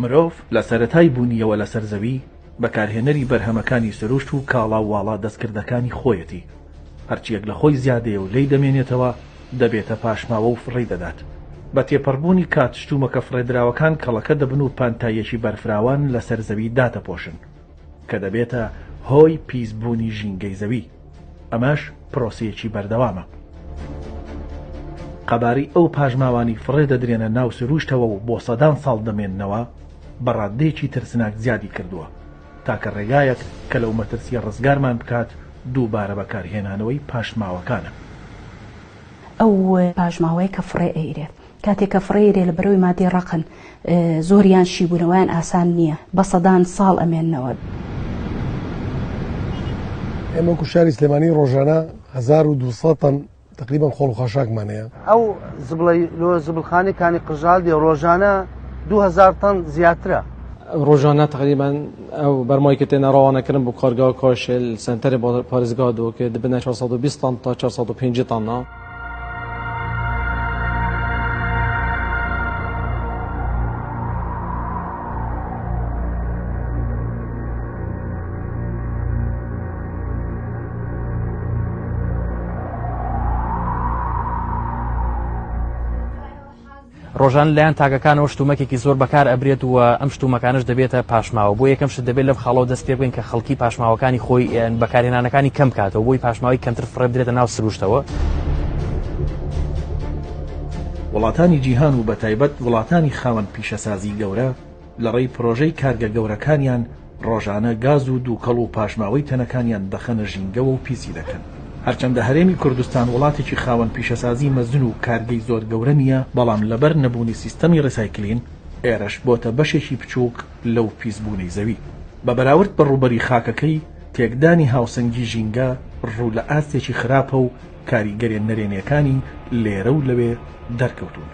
مرۆڤ لە سەرەتای بوونیەوە لە سەرزەوی بەکارهێنەری بەرهەمەکانی سروشت و کاڵا و واڵا دەستکردەکانی خۆیەتی. هەرچیەک لە خۆی زیادەیە و لی دەمێنێتەوە دەبێتە پاشماوە و فڕی دەدات. بە تێپەڕبوونی کاتشتومەکە فڕێدراوەکان کەڵەکە دەبن و پانتایەکی بەرفراوان لە سەرزەوی داتەپۆشن کە دەبێتە هۆی پیسبوونی ژینگەی زەوی. ئەمەش پرۆسەیەکی بەردەوامە. قەباری ئەو پاژماوانی فڕێ دەدرێنە ناو سروشتەوە و بۆ سەدان ساڵ دەمێننەوە بەڕادەیەکی ترسناک زیادی کردووە تاکە ڕێگایەک کە لەو مەترسیە ڕزگارمان بکات دووبارە بەکارهێنانەوەی پاشماوەکانە. ئەو پاژماوەیە کە فڕێ ئەیرێت کاتێک کە فڕێرێ لە بەرەوەی مادی ڕەقن زۆریان شیبوونەوەیان ئاسان نییە بە سەدان ساڵ ئەمێننەوە. ئێمە کوشاری سلێمانی ڕۆژانە 1200 تەن تقریبا خۆڵ و خاشاکمانەیە. ئەو زبڵخانەکانی قژال دێ ڕۆژانە 2000 تەن زیاترە. ڕۆژانە تقریبا ئەو بەرمای کە تێنە ڕەوانەکردن بۆ کارگا کۆشل سنتەری بۆ پارێزگا دۆ کە دەبنە 420 تەن تا 450 تەنە. ڕۆژان لایەن تاگەکانەوە شتومەکێکی زۆر بەکار ئەبرێت و ئەم شتومەکانش دەبێتە پاشماوە. بۆ یەکەم شت دەبێت لەم خاڵەوە دەست پێ بکەین کە خەڵکی پاشماوەکانی خۆی بەکارهێنانەکانی کەم کاتەوە بۆی پاشماوی کەمتر فڕێ بدرێتە ناو سروشتەوە. وڵاتانی جیهان و بەتایبەت وڵاتانی خاوەن پیشەسازی گەورە لە ڕێی پرۆژەی کارگە گەورەکانیان ڕۆژانە گاز و دووکەڵ و پاشماوەی تەنەکانیان دەخەنە ژینگەوە و پیسی دەکەن. هەرچەندە هەرێمی کوردستان وڵاتێکی خاوەن پیشەسازی مەزن و کارگەی زۆر گەورە نییە، بەڵام لەبەر نەبوونی سیستەمی ڕیسایکلین ئێرەش بۆتە بەشێکی بچووک لەو پیسبوونەی زەوی. بە بەراورد بە ڕووبەری خاکەکەی تێکدانی هاوسەنگی ژینگە ڕوو لە ئاستێکی خراپە و کاریگەرێ نەرێنیەکانی لێرە و لەوێ دەرکەوتون.